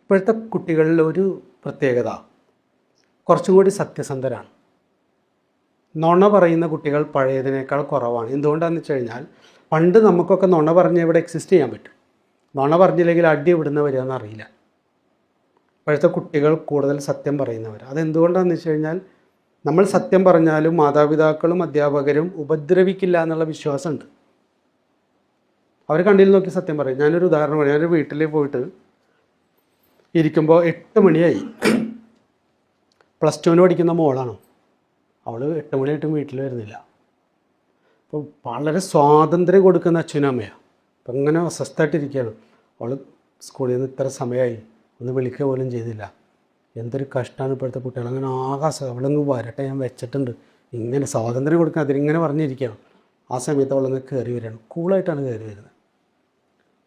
ഇപ്പോഴത്തെ കുട്ടികളിൽ ഒരു പ്രത്യേകത, കുറച്ചും കൂടി സത്യസന്ധരാണ്. നുണ പറയുന്ന കുട്ടികൾ പഴയതിനേക്കാൾ കുറവാണ്. എന്തുകൊണ്ടാണെന്ന് വെച്ച് കഴിഞ്ഞാൽ, പണ്ട് നമുക്കൊക്കെ നുണ പറഞ്ഞ് ഇവിടെ എക്സിസ്റ്റ് ചെയ്യാൻ പറ്റും. നുണ പറഞ്ഞില്ലെങ്കിൽ അടി ഇവിടുന്ന് വരികയെന്ന് അറിയില്ല. ഇപ്പോഴത്തെ കുട്ടികൾ കൂടുതൽ സത്യം പറയുന്നവർ. അതെന്തുകൊണ്ടാണെന്ന് വെച്ച് കഴിഞ്ഞാൽ, നമ്മൾ സത്യം പറഞ്ഞാലും മാതാപിതാക്കളും അധ്യാപകരും ഉപദ്രവിക്കില്ല എന്നുള്ള വിശ്വാസമുണ്ട്. അവർ കണ്ണിൽ നോക്കി സത്യം പറയും. ഞാനൊരു ഉദാഹരണം പറയാം. ഞാനൊരു വീട്ടിൽ പോയിട്ട് ഇരിക്കുമ്പോൾ 8 മണിയായി. +2 പഠിക്കുന്ന മോളാണ്. അവൾ 8 മണിയായിട്ടും വീട്ടിൽ വരുന്നില്ല. അപ്പോൾ വളരെ സ്വാതന്ത്ര്യം കൊടുക്കുന്ന അച്ഛനും അമ്മയാണ്. അപ്പം ഇങ്ങനെ അസ്വസ്ഥമായിട്ടിരിക്കുകയാണ്. അവൾ സ്കൂളിൽ നിന്ന് ഇത്ര സമയമായി, ഒന്ന് വിളിക്കുക പോലും ചെയ്തില്ല. എന്തൊരു കഷ്ടമാണ് ഇപ്പോഴത്തെ കുട്ടികൾ. അങ്ങനെ അവളങ്ങ് വരട്ടെ, ഞാൻ വെച്ചിട്ടുണ്ട്. ഇങ്ങനെ സ്വാതന്ത്ര്യം കൊടുക്കാൻ അതിലിങ്ങനെ പറഞ്ഞിരിക്കുകയാണ്. ആ സമയത്ത് അവളങ്ങ് കയറി വരികയാണ്. കൂളായിട്ടാണ് കയറി വരുന്നത്.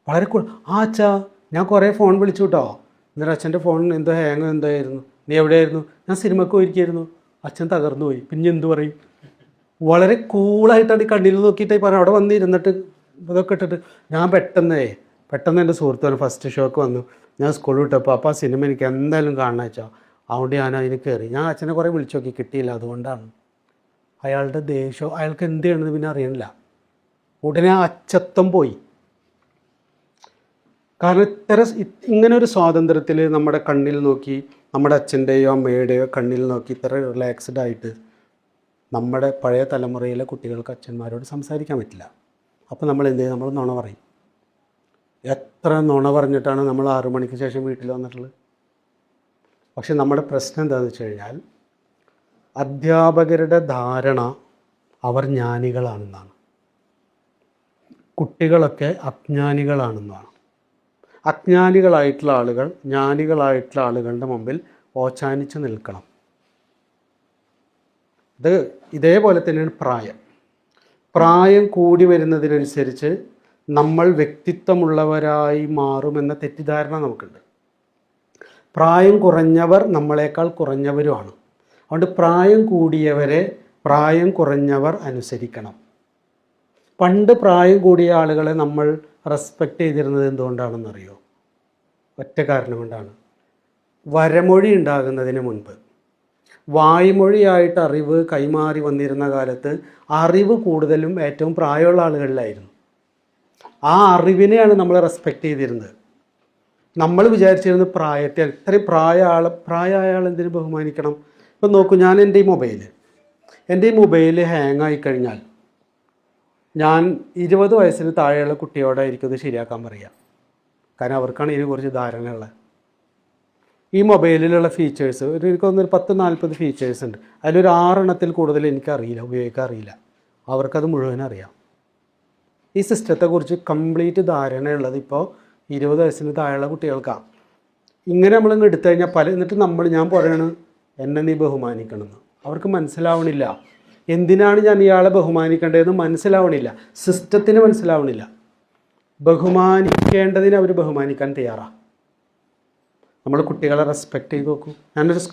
വളരെ കൂൾ. അച്ഛാ, ഞാൻ കുറേ ഫോൺ വിളിച്ചു കേട്ടോ. എന്നിട്ട് അച്ഛൻ്റെ ഫോൺ എന്തോ ഹാങ്ങോ എന്തായിരുന്നു. നീ എവിടെയായിരുന്നു? ഞാൻ സിനിമയ്ക്ക് പോയിരിക്കുകയായിരുന്നു. അച്ഛൻ തകർന്നു പോയി. പിന്നെ എന്തു പറയും? വളരെ കൂളായിട്ടാണ് ഈ കണ്ണിൽ നോക്കിയിട്ട് പറയാം. അവിടെ വന്ന് ഇരുന്നിട്ട് ഇതൊക്കെ ഇട്ടിട്ട് ഞാൻ പെട്ടെന്ന് എൻ്റെ സുഹൃത്താണ് ഫസ്റ്റ് ഷോക്ക് വന്നു. ഞാൻ സ്കൂളിൽ വിട്ടപ്പോൾ അപ്പോൾ ആ സിനിമ എനിക്ക് എന്തായാലും കാണണം വെച്ചാൽ, അതുകൊണ്ട് ഞാൻ അതിന് കയറി. ഞാൻ അച്ഛനെ കുറേ വിളിച്ചു നോക്കി, കിട്ടിയില്ല. അതുകൊണ്ടാണ്. അയാളുടെ ദേഷ്യം, അയാൾക്ക് എന്ത് ചെയ്യണമെന്ന് പിന്നെ അറിയണില്ല. ഉടനെ ആ അച്ചത്വം പോയി. കാരണം ഇങ്ങനെ ഒരു സ്വാതന്ത്ര്യത്തിൽ നമ്മുടെ കണ്ണിൽ നോക്കി, നമ്മുടെ അച്ഛൻ്റെയോ അമ്മയുടെയോ കണ്ണിൽ നോക്കി ഇത്ര റിലാക്സ്ഡ് ആയിട്ട് നമ്മുടെ പഴയ തലമുറയിലെ കുട്ടികൾക്ക് അച്ഛന്മാരോട് സംസാരിക്കാൻ പറ്റില്ല. അപ്പോൾ നമ്മൾ എന്ത് ചെയ്യും? നമ്മൾ നുണ പറയും. എത്ര നുണ പറഞ്ഞിട്ടാണ് നമ്മൾ 6 മണിക്ക് ശേഷം വീട്ടിൽ വന്നിട്ടുള്ളത്. പക്ഷെ നമ്മുടെ പ്രശ്നം എന്താണെന്ന് വെച്ച് കഴിഞ്ഞാൽ, അധ്യാപകരുടെ ധാരണ അവർ ജ്ഞാനികളാണെന്നാണ്. കുട്ടികളൊക്കെ അജ്ഞാനികളാണെന്നാണ്. അജ്ഞാനികളായിട്ടുള്ള ആളുകൾ ജ്ഞാനികളായിട്ടുള്ള ആളുകളുടെ മുമ്പിൽ ഓച്ചാനിച്ച് നിൽക്കണം. ഇതേപോലെ തന്നെയാണ് പ്രായം കൂടി വരുന്നതിനനുസരിച്ച് നമ്മൾ വ്യക്തിത്വമുള്ളവരായി മാറുമെന്ന തെറ്റിദ്ധാരണ നമുക്കുണ്ട്. പ്രായം കുറഞ്ഞവർ നമ്മളെക്കാൾ കുറഞ്ഞവരുമാണ്. അതുകൊണ്ട് പ്രായം കൂടിയവരെ പ്രായം കുറഞ്ഞവർ അനുസരിക്കണം. പണ്ട് പ്രായം കൂടിയ ആളുകളെ നമ്മൾ റെസ്പെക്റ്റ് ചെയ്തിരുന്നത് എന്തുകൊണ്ടാണെന്നറിയോ? ഒറ്റ കാരണം കൊണ്ടാണ്. വരമൊഴി ഉണ്ടാകുന്നതിന് മുൻപ് വായ്മൊഴിയായിട്ട് അറിവ് കൈമാറി വന്നിരുന്ന കാലത്ത് അറിവ് കൂടുതലും ഏറ്റവും പ്രായമുള്ള ആളുകളിലായിരുന്നു. ആ അറിവിനെയാണ് നമ്മൾ റെസ്പെക്റ്റ് ചെയ്തിരുന്നത്. നമ്മൾ വിചാരിച്ചിരുന്നത് പ്രായത്തെ, ഇത്രയും പ്രായമായ ആൾ എന്തിനു ബഹുമാനിക്കണം? ഇപ്പം നോക്കൂ, ഞാൻ എൻ്റെ ഈ മൊബൈൽ ഹാങ് ആയിക്കഴിഞ്ഞാൽ ഞാൻ 20 വയസ്സിന് താഴെയുള്ള കുട്ടിയോടായിരിക്കും ഇത് ശരിയാക്കാൻ പറയുക. കാരണം അവർക്കാണ് ഇതിനെക്കുറിച്ച് ധാരണയുള്ളത്. ഈ മൊബൈലിലുള്ള ഫീച്ചേഴ്സ് എനിക്ക് തോന്നുന്നു 10-40 ഫീച്ചേഴ്സ് ഉണ്ട്. അതിലൊരു 6 എണ്ണത്തിൽ കൂടുതൽ എനിക്കറിയില്ല, ഉപയോഗിക്കാൻ അറിയില്ല. അവർക്കത് മുഴുവൻ അറിയാം. ഈ സിസ്റ്റത്തെക്കുറിച്ച് കംപ്ലീറ്റ് ധാരണയുള്ളത് ഇപ്പോൾ 20 വയസ്സിന് താഴെയുള്ള കുട്ടികൾക്കാണ്. ഇങ്ങനെ നമ്മളിങ്ങ് എടുത്തു കഴിഞ്ഞാൽ എന്നിട്ട് ഞാൻ പറയണ എന്നെ നീ ബഹുമാനിക്കണമെന്ന്. അവർക്ക് മനസ്സിലാവണില്ല. എന്തിനാണ് ഞാൻ ഇയാളെ ബഹുമാനിക്കേണ്ടതെന്ന് മനസ്സിലാവണില്ല. സിസ്റ്റത്തിന് മനസ്സിലാവണില്ല. ബഹുമാനിക്കേണ്ടതിന് അവർ ബഹുമാനിക്കാൻ തയ്യാറാണ്. നമ്മൾ കുട്ടികളെ റെസ്പെക്റ്റ് ചെയ്ത് നോക്കൂ.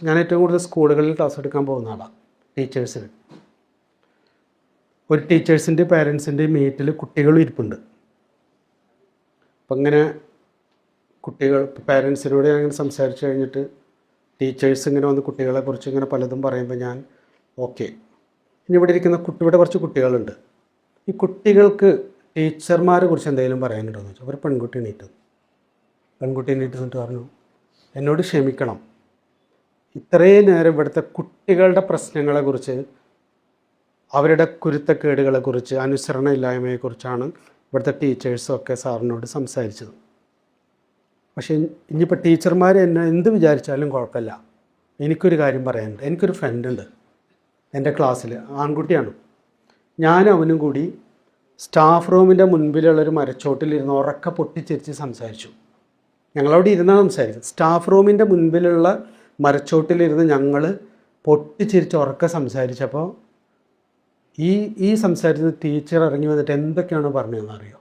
ഞാൻ ഏറ്റവും കൂടുതൽ സ്കൂളുകളിൽ ക്ലാസ് എടുക്കാൻ പോകുന്ന ആളാണ്, ടീച്ചേഴ്സിന്. ഒരു ടീച്ചേഴ്സിൻ്റെ പേരൻസിൻ്റെ മീറ്റിൽ കുട്ടികളും ഇരിപ്പുണ്ട്. അപ്പം ഇങ്ങനെ കുട്ടികൾ പേരൻസിനോട് ഞാൻ ഇങ്ങനെ സംസാരിച്ച് കഴിഞ്ഞിട്ട് ടീച്ചേഴ്സ് ഇങ്ങനെ വന്ന് കുട്ടികളെക്കുറിച്ച് ഇങ്ങനെ പലതും പറയുമ്പോൾ ഞാൻ ഓക്കെ, ഇനി ഇവിടെ ഇരിക്കുന്ന ഇവിടെ കുറച്ച് കുട്ടികളുണ്ട്. ഈ കുട്ടികൾക്ക് ടീച്ചർമാരെ കുറിച്ച് എന്തെങ്കിലും പറയാനുണ്ടോ എന്ന് ചോദിച്ചു. അവർ പെൺകുട്ടി എണീറ്റ് എന്നിട്ട് പറഞ്ഞു, എന്നോട് ക്ഷമിക്കണം, ഇത്രയും നേരം ഇവിടുത്തെ കുട്ടികളുടെ പ്രശ്നങ്ങളെക്കുറിച്ച്, അവരുടെ കുരുത്തക്കേടുകളെക്കുറിച്ച്, അനുസരണയില്ലായ്മയെക്കുറിച്ചാണ് ഇവിടുത്തെ ടീച്ചേഴ്സൊക്കെ സാറിനോട് സംസാരിച്ചത്. പക്ഷേ ഇനിയിപ്പോൾ ടീച്ചർമാർ എന്നെ എന്ത് വിചാരിച്ചാലും കുഴപ്പമില്ല. എനിക്കൊരു കാര്യം പറയാനുണ്ട്. എനിക്കൊരു ഫ്രണ്ടുണ്ട് എൻ്റെ ക്ലാസ്സിൽ, ആൺകുട്ടിയാണ്. ഞാനും അവനും കൂടി സ്റ്റാഫ് റൂമിൻ്റെ മുൻപിലുള്ളൊരു മരച്ചോട്ടിലിരുന്ന് ഉറക്കെ പൊട്ടിച്ചിരിച്ച് സംസാരിച്ചു. ഞങ്ങളവിടെ ഇരുന്നാണ് സംസാരിച്ചത്. സ്റ്റാഫ് റൂമിൻ്റെ മുൻപിലുള്ള മരച്ചോട്ടിലിരുന്ന് ഞങ്ങൾ പൊട്ടിച്ചിരിച്ച് ഉറക്കെ സംസാരിച്ചപ്പോൾ ഈ സംസാരിച്ചത് ടീച്ചർ ഇറങ്ങി വന്നിട്ട് എന്തൊക്കെയാണ് പറഞ്ഞതെന്ന് അറിയോ?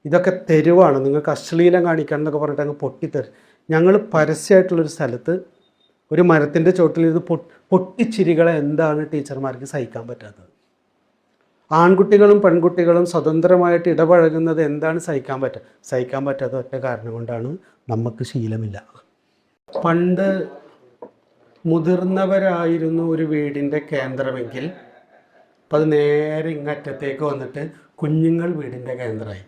ഇതൊക്കെ തെരുവാണ്, നിങ്ങൾക്ക് അശ്ലീലം കാണിക്കണം എന്നൊക്കെ പറഞ്ഞിട്ട് അങ്ങ് പൊട്ടിത്തെറി. ഞങ്ങൾ പരസ്യമായിട്ടുള്ളൊരു സ്ഥലത്ത് ഒരു മരത്തിൻ്റെ ചോട്ടിലിരുന്ന് പൊട്ടിച്ചിരികളെ എന്താണ് ടീച്ചർമാർക്ക് സഹിക്കാൻ പറ്റാത്തത്? ആൺകുട്ടികളും പെൺകുട്ടികളും സ്വതന്ത്രമായിട്ട് ഇടപഴകുന്നത് എന്താണ് സഹിക്കാൻ പറ്റാത്ത ഒറ്റ കാരണം കൊണ്ടാണ് നമുക്ക് ശീലമില്ല. പണ്ട് മുതിർന്നവരായിരുന്നു ഒരു വീടിൻ്റെ കേന്ദ്രമെങ്കിൽ അപ്പം അത് നേരെ ഇങ്ങറ്റത്തേക്ക് വന്നിട്ട് കുഞ്ഞുങ്ങൾ വീടിൻ്റെ കേന്ദ്രമായി.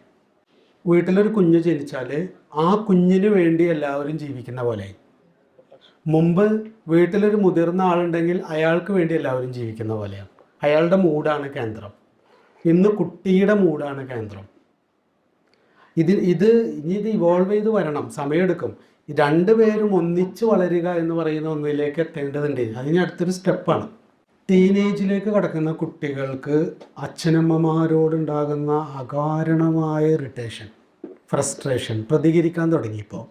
വീട്ടിലൊരു കുഞ്ഞ് ജനിച്ചാൽ ആ കുഞ്ഞിന് വേണ്ടി എല്ലാവരും ജീവിക്കുന്ന പോലെ. മുമ്പ് വീട്ടിലൊരു മുതിർന്ന ആളുണ്ടെങ്കിൽ അയാൾക്ക് വേണ്ടി എല്ലാവരും ജീവിക്കുന്ന പോലെയാണ്. അയാളുടെ മൂഡാണ് കേന്ദ്രം. ഇന്ന് കുട്ടിയുടെ മൂഡാണ് കേന്ദ്രം. ഇനി ഇത് ഇവോൾവ് ചെയ്ത് വരണം, സമയമെടുക്കും. രണ്ടുപേരും ഒന്നിച്ച് വളരുക എന്ന് പറയുന്ന ഒന്നിലേക്ക് എത്തേണ്ടതുണ്ട്. അതിന് അടുത്തൊരു സ്റ്റെപ്പാണ്. ടീനേജിലേക്ക് കടക്കുന്ന കുട്ടികൾക്ക് അച്ഛനമ്മമാരോടുണ്ടാകുന്ന അകാരണമായ ഇറിറ്റേഷൻ, ഫ്രസ്ട്രേഷൻ പ്രതികരിക്കാൻ തുടങ്ങിയപ്പോൾ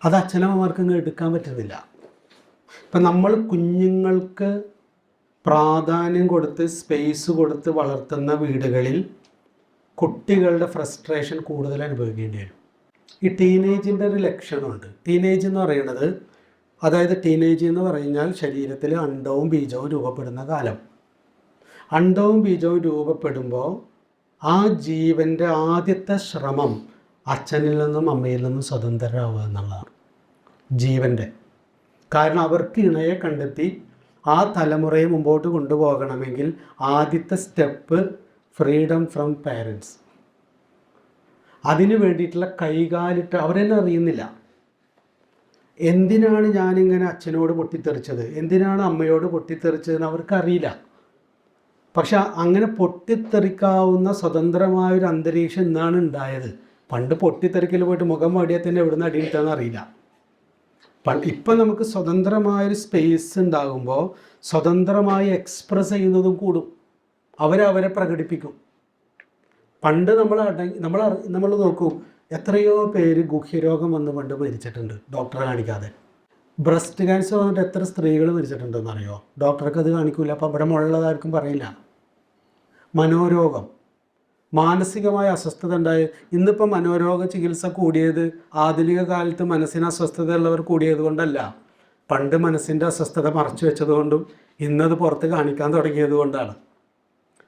അത് അച്ഛനമ്മമാർക്ക് അങ്ങ് എടുക്കാൻ പറ്റുന്നില്ല. ഇപ്പം നമ്മൾ കുഞ്ഞുങ്ങൾക്ക് പ്രാധാന്യം കൊടുത്ത് സ്പേസ് കൊടുത്ത് വളർത്തുന്ന വീടുകളിൽ കുട്ടികളുടെ ഫ്രസ്ട്രേഷൻ കൂടുതൽ അനുഭവിക്കേണ്ടി വരും. ഈ ടീനേജിൻ്റെ ഒരു ലക്ഷണമുണ്ട്. ടീനേജ് എന്ന് പറയുന്നത്, അതായത് ടീനേജ് എന്ന് പറഞ്ഞാൽ ശരീരത്തിൽ അണ്ഡവും ബീജവും രൂപപ്പെടുന്ന കാലം. അണ്ഡവും ബീജവും രൂപപ്പെടുമ്പോൾ ആ ജീവൻ്റെ ആദ്യത്തെ ശ്രമം അച്ഛനിൽ നിന്നും അമ്മയിൽ നിന്നും സ്വതന്ത്രരാവുക എന്നുള്ളതാണ് ജീവൻ്റെ. കാരണം അവർക്ക് ഇണയെ കണ്ടെത്തി ആ തലമുറയെ മുമ്പോട്ട് കൊണ്ടുപോകണമെങ്കിൽ ആദ്യത്തെ സ്റ്റെപ്പ് ഫ്രീഡം ഫ്രം പാരൻസ്. അതിനു വേണ്ടിയിട്ടുള്ള കൈകാലിട്ട് അവരെന്നെ അറിയുന്നില്ല. എന്തിനാണ് ഞാനിങ്ങനെ അച്ഛനോട് പൊട്ടിത്തെറിച്ചത്, എന്തിനാണ് അമ്മയോട് പൊട്ടിത്തെറിച്ചതെന്ന് അവർക്കറിയില്ല. പക്ഷെ അങ്ങനെ പൊട്ടിത്തെറിക്കാവുന്ന സ്വതന്ത്രമായൊരു അന്തരീക്ഷം ഇന്നാണ് ഉണ്ടായത്. പണ്ട് പൊട്ടിത്തെറിക്കൽ പോയിട്ട് മുഖം വാടിയാൽ തന്നെ എവിടുന്ന് അടിയിട്ടാന്ന് അറിയില്ല. ഇപ്പം നമുക്ക് സ്വതന്ത്രമായൊരു സ്പേസ് ഉണ്ടാകുമ്പോൾ സ്വതന്ത്രമായി എക്സ്പ്രസ് ചെയ്യുന്നതും കൂടും. അവരവരെ പ്രകടിപ്പിക്കും. പണ്ട് നമ്മൾ നോക്കൂ, എത്രയോ പേര് ഗുഹ്യരോഗം വന്ന് പണ്ട് മരിച്ചിട്ടുണ്ട് ഡോക്ടറെ കാണിക്കാതെ. ബ്രസ്റ്റ് ക്യാൻസർ വന്നിട്ട് എത്ര സ്ത്രീകൾ മരിച്ചിട്ടുണ്ടെന്ന് അറിയോ? ഡോക്ടർക്ക് അത് കാണിക്കില്ല. അപ്പം അവിടെ മുള്ളതാർക്കും പറയില്ല. മനോരോഗം, മാനസികമായ അസ്വസ്ഥത ഉണ്ടായി. ഇന്നിപ്പോൾ മനോരോഗ ചികിത്സ കൂടിയത് ആധുനിക കാലത്ത് മനസ്സിന് അസ്വസ്ഥത ഉള്ളവർ കൂടിയത് കൊണ്ടല്ല. പണ്ട് മനസ്സിൻ്റെ അസ്വസ്ഥത മറച്ചു വെച്ചതുകൊണ്ടും ഇന്നത് പുറത്ത് കാണിക്കാൻ തുടങ്ങിയത് കൊണ്ടാണ്.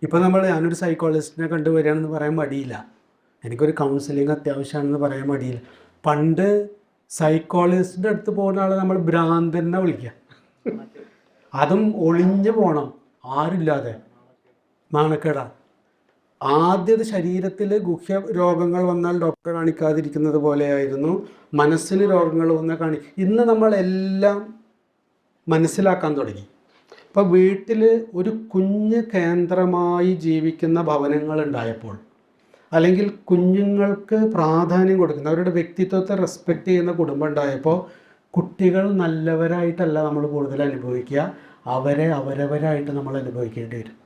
ഇപ്പോൾ ഞാനൊരു സൈക്കോളജിസ്റ്റിനെ കണ്ടുവരികയാണെന്ന് പറയാൻ മടിയില്ല. എനിക്കൊരു കൗൺസിലിംഗ് അത്യാവശ്യമാണെന്ന് പറയാൻ മടിയില്ല. പണ്ട് സൈക്കോളജിസ്റ്റിൻ്റെ അടുത്ത് പോകുന്ന ആളെ നമ്മൾ ഭ്രാന്തനെ വിളിക്കുക. അതും ഒളിഞ്ഞു പോകണം, ആരില്ലാതെ. നാണക്കേടാ. ആദ്യത് ശരീരത്തിൽ ഗുഹ്യ രോഗങ്ങൾ വന്നാൽ ഡോക്ടറെ കാണിക്കാതിരിക്കുന്നത് പോലെയായിരുന്നു. മനസ്സിന് രോഗങ്ങൾ വന്നാൽ ഇന്ന് നമ്മളെല്ലാം മനസ്സിലാക്കാൻ തുടങ്ങി. ഇപ്പോൾ വീട്ടിൽ ഒരു കുഞ്ഞ് കേന്ദ്രമായി ജീവിക്കുന്ന ഭവനങ്ങളുണ്ടായപ്പോൾ, അല്ലെങ്കിൽ കുഞ്ഞുങ്ങൾക്ക് പ്രാധാന്യം കൊടുക്കുന്ന, അവരുടെ വ്യക്തിത്വത്തെ റെസ്പെക്റ്റ് ചെയ്യുന്ന കുടുംബം ഉണ്ടായപ്പോൾ കുട്ടികൾ നല്ലവരായിട്ടല്ല നമ്മൾ കൂടുതൽ അനുഭവിക്കുക, അവരെ അവരവരായിട്ട് നമ്മൾ അനുഭവിക്കേണ്ടി വരും.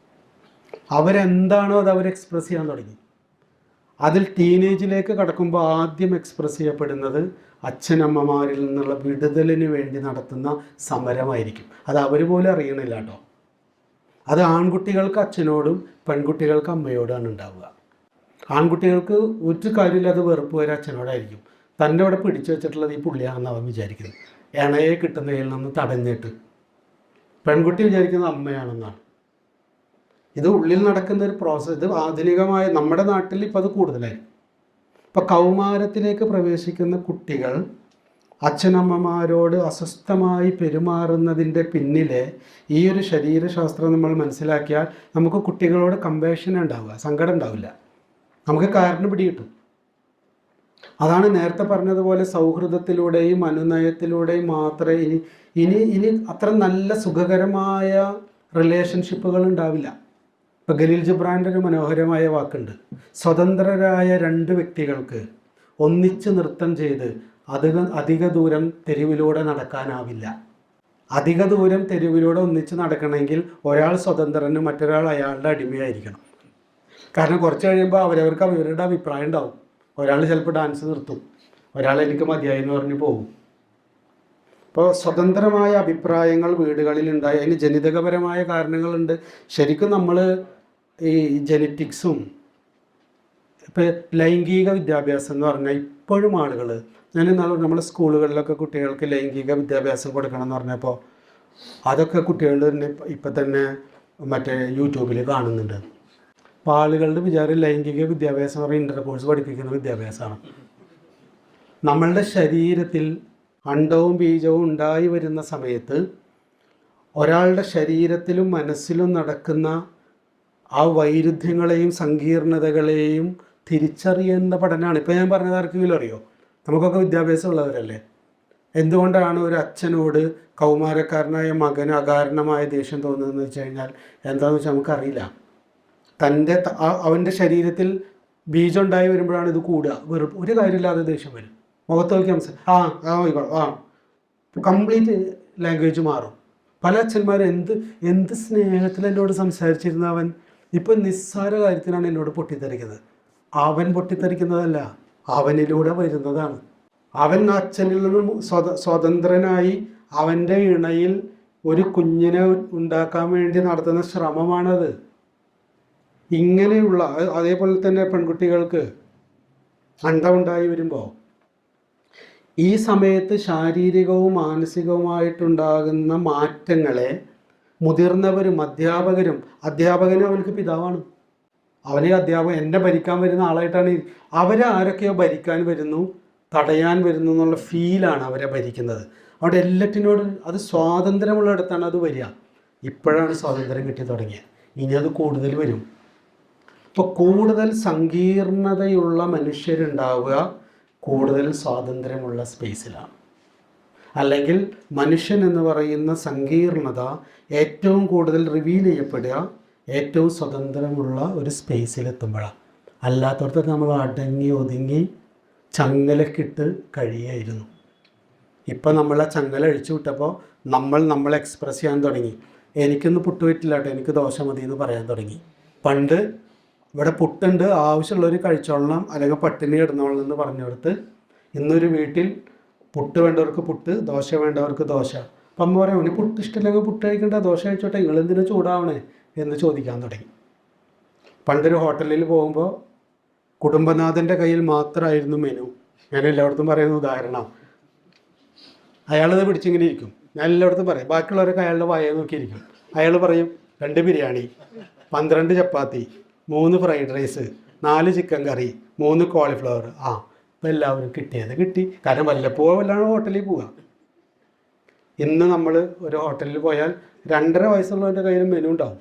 അവരെന്താണോ അത് അവർ എക്സ്പ്രസ് ചെയ്യാൻ തുടങ്ങി. അതിൽ ടീനേജിലേക്ക് കടക്കുമ്പോൾ ആദ്യം എക്സ്പ്രസ് ചെയ്യപ്പെടുന്നത് അച്ഛനമ്മമാരിൽ നിന്നുള്ള വിടുതലിന് വേണ്ടി നടത്തുന്ന സമരമായിരിക്കും. അത് അവർ പോലും അറിയണില്ല കേട്ടോ. അത് ആൺകുട്ടികൾക്ക് അച്ഛനോടും പെൺകുട്ടികൾക്ക് അമ്മയോടാണ് ഉണ്ടാവുക. ആൺകുട്ടികൾക്ക് ഒരു കാര്യമില്ലാതെ വെറുപ്പ് വരെ അച്ഛനോടായിരിക്കും. തന്നെ അവിടെ പിടിച്ചു വെച്ചിട്ടുള്ളത് ഈ പുള്ളിയാണെന്ന് അവൻ വിചാരിക്കുന്നത്, ഇണയെ കിട്ടുന്നതിൽ നിന്ന് തടഞ്ഞിട്ട്. പെൺകുട്ടി വിചാരിക്കുന്നത് അമ്മയാണെന്നാണ്. ഇത് ഉള്ളിൽ നടക്കുന്ന ഒരു പ്രോസസ്സ്. ഇത് ആധുനികമായ നമ്മുടെ നാട്ടിൽ ഇപ്പോൾ അത് കൂടുതലായി. ഇപ്പോൾ കൗമാരത്തിലേക്ക് പ്രവേശിക്കുന്ന കുട്ടികൾ അച്ഛനമ്മമാരോട് അസ്വസ്ഥമായി പെരുമാറുന്നതിൻ്റെ പിന്നിലെ ഈ ഒരു ശരീരശാസ്ത്രം നമ്മൾ മനസ്സിലാക്കിയാൽ നമുക്ക് കുട്ടികളോട് കമ്പാഷൻ ഉണ്ടാവുക, സങ്കടം ഉണ്ടാവില്ല. നമുക്ക് കാരണം പിടികിട്ടും. അതാണ് നേരത്തെ പറഞ്ഞതുപോലെ സൗഹൃദത്തിലൂടെയും അനുനയത്തിലൂടെയും മാത്രമേ ഇനി അത്ര നല്ല സുഖകരമായ റിലേഷൻഷിപ്പുകൾ ഉണ്ടാവില്ല. ഇപ്പോൾ ഖലീൽ ജിബ്രാൻ്റെ ഒരു മനോഹരമായ വാക്കുണ്ട്, സ്വതന്ത്രരായ രണ്ട് വ്യക്തികൾക്ക് ഒന്നിച്ച് നൃത്തം ചെയ്ത് അധിക ദൂരം തെരുവിലൂടെ നടക്കാനാവില്ല. അധിക ദൂരം തെരുവിലൂടെ ഒന്നിച്ച് നടക്കണമെങ്കിൽ ഒരാൾ സ്വതന്ത്രനും മറ്റൊരാൾ അയാളുടെ അടിമയായിരിക്കണം. കാരണം കുറച്ച് കഴിയുമ്പോൾ അവരവർക്ക് അവരുടെ അഭിപ്രായം ഉണ്ടാവും. ഒരാൾ ചിലപ്പോൾ ഡാൻസ് നിർത്തും, ഒരാൾ എനിക്ക് മതിയായി എന്ന് പറഞ്ഞ് പോകും. അപ്പോൾ സ്വതന്ത്രമായ അഭിപ്രായങ്ങൾ വീടുകളിൽ ഉണ്ടായി. അതിന് ജനിതകപരമായ കാരണങ്ങളുണ്ട്. ശരിക്കും നമ്മൾ ഈ ജെനറ്റിക്സും ഇപ്പോൾ ലൈംഗിക വിദ്യാഭ്യാസം എന്ന് പറഞ്ഞാൽ ഇപ്പോഴും ആളുകൾ, നമ്മുടെ സ്കൂളുകളിലൊക്കെ കുട്ടികൾക്ക് ലൈംഗിക വിദ്യാഭ്യാസം കൊടുക്കണം എന്ന് പറഞ്ഞപ്പോൾ അതൊക്കെ കുട്ടികൾ തന്നെ ഇപ്പം തന്നെ മറ്റേ യൂട്യൂബിൽ കാണുന്നുണ്ട്. അപ്പോൾ ആളുകളുടെ വിചാരം ലൈംഗിക വിദ്യാഭ്യാസം പറഞ്ഞാൽ ഇൻ്റർകോഴ്സ് പഠിപ്പിക്കുന്ന വിദ്യാഭ്യാസമാണ്. നമ്മളുടെ ശരീരത്തിൽ അണ്ഡവും ബീജവും ഉണ്ടായി വരുന്ന സമയത്ത് ഒരാളുടെ ശരീരത്തിലും മനസ്സിലും നടക്കുന്ന ആ വൈരുദ്ധ്യങ്ങളെയും സങ്കീർണതകളെയും തിരിച്ചറിയുന്ന പഠനമാണ്. ഇപ്പോൾ ഞാൻ പറഞ്ഞത് ആർക്കെങ്കിലും അറിയോ? നമുക്കൊക്കെ വിദ്യാഭ്യാസം ഉള്ളവരല്ലേ. എന്തുകൊണ്ടാണ് ഒരു അച്ഛനോട് കൗമാരക്കാരനായ മകന് അകാരണമായ ദേഷ്യം തോന്നുന്നതെന്ന് വെച്ച് കഴിഞ്ഞാൽ എന്താണെന്ന് വെച്ചാൽ നമുക്കറിയില്ല. അവൻ്റെ ശരീരത്തിൽ ബീജം ഉണ്ടായി വരുമ്പോഴാണ് ഇത് കൂടുക. വെറും ഒരു കാര്യമില്ലാതെ ദേഷ്യം വരും. മുഖത്ത് നോക്കി കംപ്ലീറ്റ് ലാംഗ്വേജ് മാറും. പല അച്ഛന്മാരും എന്ത് സ്നേഹത്തിൽ എന്നോട് സംസാരിച്ചിരുന്ന അവൻ ഇപ്പം നിസ്സാര കാര്യത്തിനാണ് എന്നോട് പൊട്ടിത്തെറിക്കുന്നത്. അവൻ പൊട്ടിത്തെറിക്കുന്നതല്ല, അവനിലൂടെ വരുന്നതാണ്. അവൻ അച്ഛനിൽ നിന്നും സ്വതന്ത്രനായി അവൻ്റെ ഇണയിൽ ഒരു കുഞ്ഞിനെ ഉണ്ടാക്കാൻ വേണ്ടി നടത്തുന്ന ശ്രമമാണത്. ഇങ്ങനെയുള്ള അതേപോലെ തന്നെ പെൺകുട്ടികൾക്ക് അണ്ടമുണ്ടായി വരുമ്പോൾ ഈ സമയത്ത് ശാരീരികവും മാനസികവുമായിട്ടുണ്ടാകുന്ന മാറ്റങ്ങളെ മുതിർന്നവരും അധ്യാപകനും അവർക്ക് പിതാവാണ്. അവനെ അധ്യാപകൻ എന്നെ ഭരിക്കാൻ വരുന്ന ആളായിട്ടാണ്. അവരെ ആരൊക്കെയോ ഭരിക്കാൻ വരുന്നു, തടയാൻ വരുന്നു എന്നുള്ള ഫീലാണ് അവരെ ഭരിക്കുന്നത്. അവിടെ എല്ലാറ്റിനോട് അത് സ്വാതന്ത്ര്യമുള്ളിടത്താണ് അത് വരിക. ഇപ്പോഴാണ് സ്വാതന്ത്ര്യം കിട്ടി തുടങ്ങിയത്. ഇനി അത് കൂടുതൽ വരും. ഇപ്പോൾ കൂടുതൽ സങ്കീർണതയുള്ള മനുഷ്യരുണ്ടാവുക കൂടുതൽ സ്വാതന്ത്ര്യമുള്ള സ്പേസിലാണ്. അല്ലെങ്കിൽ മനുഷ്യൻ എന്ന് പറയുന്ന സങ്കീർണത ഏറ്റവും കൂടുതൽ റിവീൽ ചെയ്യപ്പെടുക ഏറ്റവും സ്വതന്ത്രമുള്ള ഒരു സ്പേസിലെത്തുമ്പോഴാണ്. അല്ലാത്തടത്തൊക്കെ നമ്മൾ അടങ്ങി ഒതുങ്ങി ചങ്ങലക്കിട്ട് കഴിയായിരുന്നു. ഇപ്പം നമ്മൾ ആ ചങ്ങല അഴിച്ചു വിട്ടപ്പോൾ നമ്മൾ എക്സ്പ്രസ് ചെയ്യാൻ തുടങ്ങി. എനിക്കൊന്ന് പുട്ട് പറ്റില്ല കേട്ടോ, എനിക്ക് ദോശ മതി എന്ന് പറയാൻ തുടങ്ങി. പണ്ട് ഇവിടെ പുട്ടുണ്ട്, ആവശ്യമുള്ളവർ കഴിച്ചോളണം, അല്ലെങ്കിൽ പട്ടിണി കിടന്നോളണം എന്ന് പറഞ്ഞെടുത്ത് ഇന്നൊരു വീട്ടിൽ പുട്ട് വേണ്ടവർക്ക് പുട്ട്, ദോശ വേണ്ടവർക്ക് ദോശ. അപ്പം അമ്മ പറയാം, അവന് പുട്ട് ഇഷ്ടമില്ലെങ്കിൽ പുട്ട് കഴിക്കണ്ട, ദോശ കഴിച്ചോട്ടെ, നിങ്ങളെന്തിനാ ചൂടാവണേ എന്ന് ചോദിക്കാൻ തുടങ്ങി. പണ്ടൊരു ഹോട്ടലിൽ പോകുമ്പോൾ കുടുംബനാഥൻ്റെ കയ്യിൽ മാത്രമായിരുന്നു മെനു. ഞാൻ എല്ലായിടത്തും പറയുന്ന ഉദാഹരണം. അയാളത് പിടിച്ചിങ്ങനെ ഇരിക്കും. ഞാൻ എല്ലായിടത്തും പറയും, ബാക്കിയുള്ളവരൊക്കെ അയാളുടെ വായ നോക്കിയിരിക്കും. അയാൾ പറയും 2 ബിരിയാണി, 12 ചപ്പാത്തി, 3 ഫ്രൈഡ് റൈസ്, 4 ചിക്കൻ കറി, 3 കോളിഫ്ലവർ. ഇപ്പം എല്ലാവരും കിട്ടിയത് കിട്ടി. കാരണം വല്ലപ്പോഴാണ് ഹോട്ടലിൽ പോവുക. ഇന്ന് നമ്മൾ ഒരു ഹോട്ടലിൽ പോയാൽ 2.5 വയസ്സുള്ളവൻ്റെ കയ്യിൽ മെനു ഉണ്ടാവും.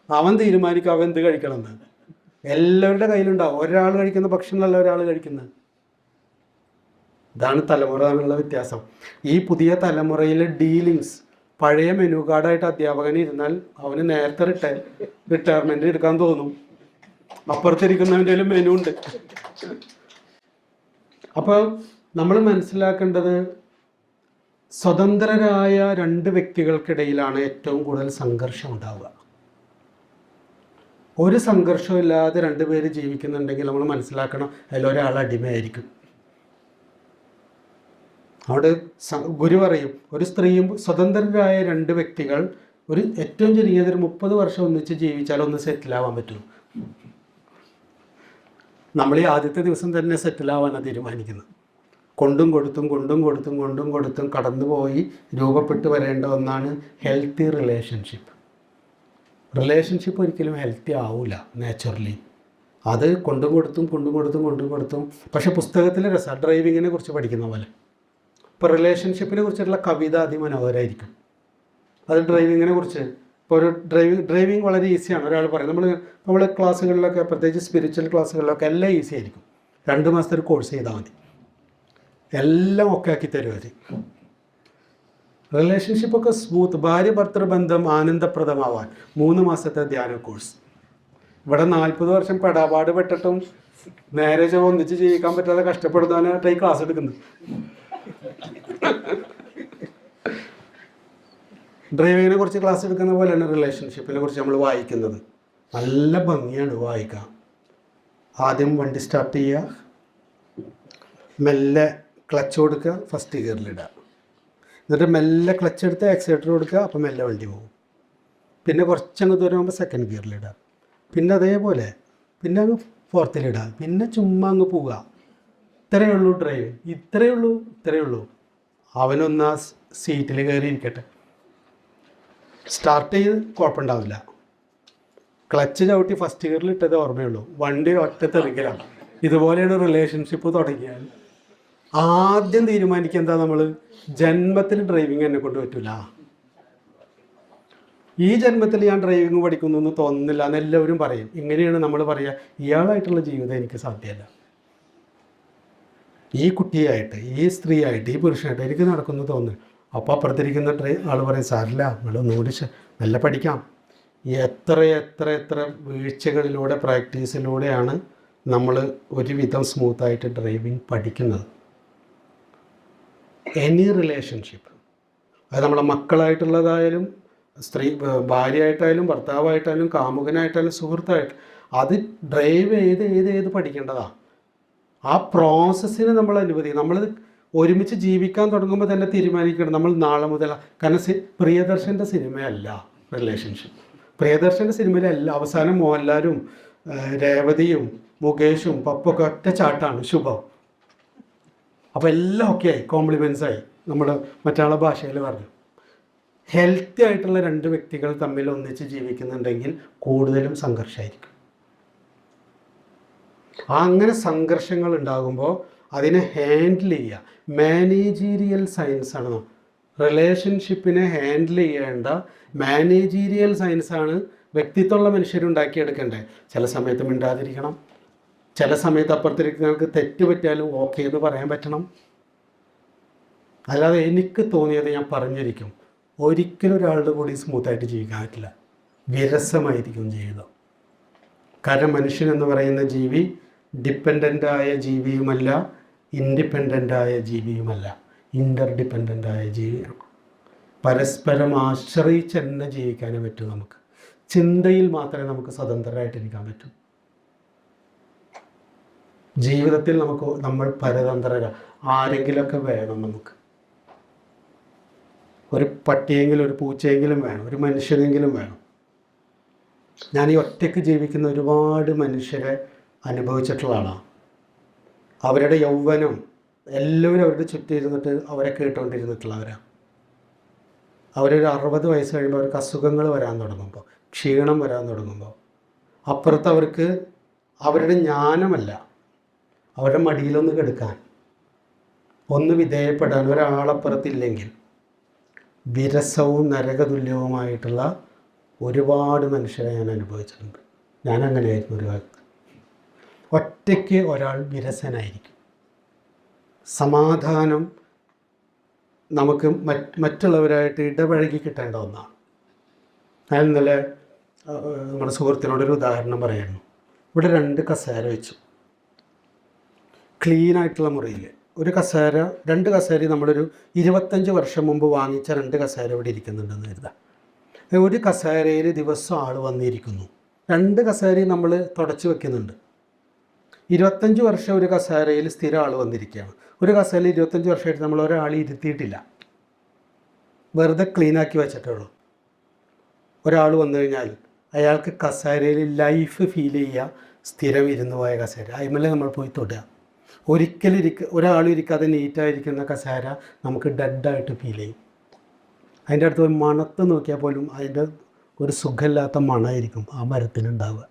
അവൻ തീരുമാനിക്കും അവൻ എന്ത് കഴിക്കണമെന്ന്. എല്ലാവരുടെ കയ്യിലുണ്ടാവും. ഒരാൾ കഴിക്കുന്ന ഭക്ഷണമല്ല ഒരാൾ കഴിക്കുന്നത്. ഇതാണ് തലമുറ തമ്മിലുള്ള വ്യത്യാസം. ഈ പുതിയ തലമുറയിലെ ഡീലിങ്സ് പഴയ മെനു കാർഡായിട്ട് അധ്യാപകന് ഇരുന്നാൽ അവന് നേരത്തെ റിട്ടയർമെൻറ്റ് എടുക്കാൻ തോന്നും. അപ്പുറത്തിരിക്കുന്നവൻ്റെ മെനു ഉണ്ട്. അപ്പോൾ നമ്മൾ മനസ്സിലാക്കേണ്ടത് സ്വതന്ത്രരായ 2 വ്യക്തികൾക്കിടയിലാണ് ഏറ്റവും കൂടുതൽ സംഘർഷം ഉണ്ടാവുക. ഒരു സംഘർഷവും ഇല്ലാതെ 2 പേര് ജീവിക്കുന്നുണ്ടെങ്കിൽ നമ്മൾ മനസ്സിലാക്കണം അതിലൊരാൾ അടിമയായിരിക്കും. അവിടെ ഗുരു പറയും, ഒരു സ്ത്രീയും സ്വതന്ത്രരായ 2 വ്യക്തികൾ ഒരു ഏറ്റവും ചുരുങ്ങിയത് 30 വർഷം ഒന്നിച്ച് ജീവിച്ചാൽ ഒന്ന് സെറ്റിലാവാൻ പറ്റും. നമ്മൾ ഈ ആദ്യത്തെ ദിവസം തന്നെ സെറ്റിലാവാനാണ് തീരുമാനിക്കുന്നത്. കൊണ്ടും കൊടുത്തും കടന്നുപോയി രൂപപ്പെട്ട് വരേണ്ട ഒന്നാണ് ഹെൽത്തി റിലേഷൻഷിപ്പ്. റിലേഷൻഷിപ്പ് ഒരിക്കലും ഹെൽത്തി ആവില്ല നാച്ചുറലി. അത് കൊണ്ടും കൊടുത്തും. പക്ഷെ പുസ്തകത്തിലെ രസം ഡ്രൈവിങ്ങിനെ കുറിച്ച് പഠിക്കുന്ന പോലെ. ഇപ്പോൾ റിലേഷൻഷിപ്പിനെ കുറിച്ചുള്ള കവിത അതിമനോഹരമായിരിക്കും. അത് ഡ്രൈവിങ്ങിനെ കുറിച്ച് ഇപ്പോൾ ഒരു ഡ്രൈവിങ് വളരെ ഈസിയാണ്. ഒരാൾ പറയും, നമ്മൾ ക്ലാസ്സുകളിലൊക്കെ പ്രത്യേകിച്ച് സ്പിരിച്വൽ ക്ലാസ്സുകളിലൊക്കെ എല്ലാം ഈസി ആയിരിക്കും. 2 മാസത്തെ ഒരു കോഴ്സ് ചെയ്താൽ മതി, എല്ലാം ഒക്കെ ആക്കി തരും അവർ. റിലേഷൻഷിപ്പൊക്കെ സ്മൂത്ത്, ഭാര്യ ഭർത്തൃ ബന്ധം ആനന്ദപ്രദമാവാൻ 3 മാസത്തെ ധ്യാന കോഴ്സ്. ഇവിടെ 40 വർഷം പെടാപാട് പെട്ടിട്ടും നേരെ ഒന്നിച്ച് ജീവിക്കാൻ പറ്റാതെ കഷ്ടപ്പെടുന്നവനായിട്ട് ഈ ക്ലാസ് എടുക്കുന്നത്. ഡ്രൈവിങ്ങിനെ കുറിച്ച് ക്ലാസ് എടുക്കുന്ന പോലെയാണ് റിലേഷൻഷിപ്പിനെ കുറിച്ച് നമ്മൾ വായിക്കുന്നത്. നല്ല ഭംഗിയാണ് വായിക്കാം. ആദ്യം വണ്ടി സ്റ്റാർട്ട് ചെയ്യുക, മെല്ലെ ക്ലച്ച് കൊടുക്കുക, ഫസ്റ്റ് ഗിയറിലിടുക, എന്നിട്ട് മെല്ലെ ക്ലച്ച് എടുത്ത് ആക്സിലേറ്റർ കൊടുക്കുക, അപ്പം മെല്ലെ വണ്ടി പോകും. പിന്നെ കുറച്ചങ്ങ് ദൂരം ആകുമ്പോൾ സെക്കൻഡ് ഗിയറിലിടുക, പിന്നെ അതേപോലെ പിന്നെ അങ്ങ് ഫോർത്തിലിടുക, പിന്നെ ചുമ്മാ അങ്ങ് പോവുക. ഇത്രയേ ഉള്ളൂ ഡ്രൈവ്, ഇത്രയേ ഉള്ളൂ. അവനൊന്ന് ആ സീറ്റിൽ കയറി ഇരിക്കട്ടെ. സ്റ്റാർട്ട് ചെയ്ത് കുഴപ്പമുണ്ടാവില്ല. ക്ലച്ച് ചവിട്ടി ഫസ്റ്റ് ഗിയറിൽ ഇട്ടത് ഓർമ്മയുള്ളൂ, വണ്ടി ഒറ്റ തെറിക്കലാണ്. ഇതുപോലെയാണ് റിലേഷൻഷിപ്പ് തുടങ്ങിയാൽ. ആദ്യം തീരുമാനിക്കുക എന്താ, നമ്മൾ ജന്മത്തിൽ ഡ്രൈവിംഗ് എന്നെ കൊണ്ട് പറ്റൂല, ഈ ജന്മത്തിൽ ഞാൻ ഡ്രൈവിംഗ് പഠിക്കുന്നു എന്ന് തോന്നുന്നില്ല എന്ന് എല്ലാവരും പറയും. ഇങ്ങനെയാണ് നമ്മൾ പറയുക, ഇയാളായിട്ടുള്ള ജീവിതം എനിക്ക് സാധ്യമല്ല, ഈ കുട്ടിയായിട്ട്, ഈ സ്ത്രീയായിട്ട്, ഈ പുരുഷനായിട്ട് എനിക്ക് നടക്കുന്നു തോന്നുന്നു. അപ്പോൾ അപ്പുറത്തിരിക്കുന്ന ആൾ പറയും, സാരില്ല, നിങ്ങളൊന്നുകൂടി നല്ല പഠിക്കാം. എത്ര എത്ര എത്ര വീഴ്ചകളിലൂടെ, പ്രാക്ടീസിലൂടെയാണ് നമ്മൾ ഒരുവിധം സ്മൂത്തായിട്ട് ഡ്രൈവിംഗ് പഠിക്കുന്നത്. എനി റിലേഷൻഷിപ്പ്, അത് നമ്മളെ മക്കളായിട്ടുള്ളതായാലും, ഭാര്യയായിട്ടായാലും, ഭർത്താവായിട്ടായാലും, കാമുകനായിട്ടായാലും, സുഹൃത്തായിട്ടും, അത് ഡ്രൈവ് ചെയ്ത് പഠിക്കേണ്ടതാണ്. ആ പ്രോസസ്സിന് നമ്മൾ അനുവദിക്കും. നമ്മൾ ഒരുമിച്ച് ജീവിക്കാൻ തുടങ്ങുമ്പോൾ തന്നെ തീരുമാനിക്കണം നമ്മൾ നാളെ മുതൽ. കാരണം പ്രിയദർശൻ്റെ സിനിമയല്ല റിലേഷൻഷിപ്പ്. പ്രിയദർശൻ്റെ സിനിമയിലല്ല അവസാനം മോഹൻലാലും രേവതിയും മുകേഷും പപ്പൊക്കെ ഒറ്റ ചാട്ടാണ് ശുഭം. അപ്പോൾ എല്ലാം ഓക്കെ ആയി, കോംപ്ലിമെൻസ് ആയി. നമ്മൾ മറ്റുള്ള ഭാഷയിൽ പറഞ്ഞു, ഹെൽത്തി ആയിട്ടുള്ള രണ്ട് വ്യക്തികൾ തമ്മിൽ ഒന്നിച്ച് ജീവിക്കുന്നുണ്ടെങ്കിൽ കൂടുതലും സംഘർഷമായിരിക്കും. അങ്ങനെ സംഘർഷങ്ങൾ ഉണ്ടാകുമ്പോൾ അതിനെ ഹാൻഡിൽ ചെയ്യുക മാനേജീരിയൽ സയൻസാണ്. റിലേഷൻഷിപ്പിനെ ഹാൻഡിൽ ചെയ്യേണ്ട മാനേജീരിയൽ സയൻസാണ് വ്യക്തിത്വമുള്ള മനുഷ്യരുണ്ടാക്കിയെടുക്കേണ്ടത്. ചില സമയത്ത് മിണ്ടാതിരിക്കണം, ചില സമയത്ത് അപ്പുറത്തിരിക്കുന്നവർക്ക് തെറ്റ് പറ്റിയാലും ഓക്കെ എന്ന് പറയാൻ പറ്റണം. അല്ലാതെ എനിക്ക് തോന്നിയത് ഞാൻ പറഞ്ഞിരിക്കും. ഒരിക്കലും ഒരാളുടെ കൂടി സ്മൂത്തായിട്ട് ജീവിക്കാൻ പറ്റില്ല, വിരസമായിരിക്കും ജീവിതം. കാരണം മനുഷ്യനെന്ന് പറയുന്ന ജീവി ഡിപ്പെൻഡൻ്റായ ജീവിയുമല്ല, ഇൻഡിപെൻഡൻ്റായ ജീവിയുമല്ല, ഇൻ്റർഡിപെൻഡൻ്റായ ജീവിയാണ്. പരസ്പരം ആശ്രയിച്ച് തന്നെ ജീവിക്കാനേ പറ്റൂ. നമുക്ക് ചിന്തയിൽ മാത്രമേ നമുക്ക് സ്വതന്ത്രരായിട്ടിരിക്കാൻ പറ്റൂ. ജീവിതത്തിൽ നമ്മൾ പരതന്ത്രര. ആരെങ്കിലുമൊക്കെ വേണം നമുക്ക്. ഒരു പട്ടിയെങ്കിലും ഒരു പൂച്ചയെങ്കിലും വേണം, ഒരു മനുഷ്യനെങ്കിലും വേണം. ഞാൻ ഈ ഒറ്റയ്ക്ക് ജീവിക്കുന്ന ഒരുപാട് മനുഷ്യരെ അനുഭവിച്ചിട്ടുള്ള ആളാണ്. അവരുടെ യൗവനം എല്ലാവരും അവരുടെ ചുറ്റും ഇരുന്നിട്ട് അവരെ കേട്ടുകൊണ്ടിരുന്നിട്ടുള്ളവരാണ്. അവരൊരു 60 വയസ്സ് കഴിയുമ്പോൾ അവർക്ക് അസുഖങ്ങൾ വരാൻ തുടങ്ങുമ്പോൾ, ക്ഷീണം വരാൻ തുടങ്ങുമ്പോൾ, അപ്പുറത്ത് അവർക്ക് അവരുടെ ജ്ഞാനമല്ല, അവരുടെ മടിയിലൊന്ന് കിടക്കാൻ, ഒന്ന് വിധേയപ്പെടാൻ ഒരാളപ്പുറത്തില്ലെങ്കിൽ വിരസവും നരകതുല്യവുമായിട്ടുള്ള ഒരുപാട് മനുഷ്യരെ ഞാൻ അനുഭവിച്ചിട്ടുണ്ട്. ഞാൻ അങ്ങനെയായിരുന്നു ഒരു കാലത്ത്. ഒറ്റയ്ക്ക് ഒരാൾ വിരസനായിരിക്കും. സമാധാനം നമുക്ക് മറ്റുള്ളവരായിട്ട് ഇടപഴകി കിട്ടേണ്ട ഒന്നാണ്. ഞാൻ ഇന്നലെ നമ്മുടെ സുഹൃത്തിനോടൊരു ഉദാഹരണം പറയായിരുന്നു. ഇവിടെ 2 കസേര വെച്ചു, ക്ലീനായിട്ടുള്ള മുറിയിൽ. ഒരു കസേര, 2 കസേര നമ്മളൊരു 25 വർഷം മുമ്പ് വാങ്ങിച്ച 2 കസേര ഇവിടെ ഇരിക്കുന്നുണ്ടെന്ന് കരുതാം. ഒരു കസേരയിൽ ദിവസം ആൾ വന്നിരിക്കുന്നു, 2 കസേരയും നമ്മൾ തുടച്ച് വെക്കുന്നുണ്ട്. 25 വർഷം ഒരു കസേരയിൽ സ്ഥിരം ആൾ വന്നിരിക്കുകയാണ്. ഒരു കസേരയിൽ 25 വർഷമായിട്ട് നമ്മൾ ഒരാൾ ഇരുത്തിയിട്ടില്ല, വെറുതെ ക്ലീനാക്കി വെച്ചിട്ടേ ഉള്ളൂ. ഒരാൾ വന്നു കഴിഞ്ഞാൽ അയാൾക്ക് കസേരയിൽ ലൈഫ് ഫീൽ ചെയ്യുക, സ്ഥിരം ഇരുന്ന് പോയ കസേര അതിമല്ലേ നമ്മൾ പോയി തൊടുക. ഒരാളും ഇരിക്കാതെ നീറ്റായിരിക്കുന്ന കസേര നമുക്ക് ഡെഡായിട്ട് ഫീൽ ചെയ്യും. അതിൻ്റെ അടുത്ത് മണത്ത് നോക്കിയാൽ പോലും അതിൻ്റെ ഒരു സുഖമില്ലാത്ത മണമായിരിക്കും ആ മരത്തിനുണ്ടാവുക.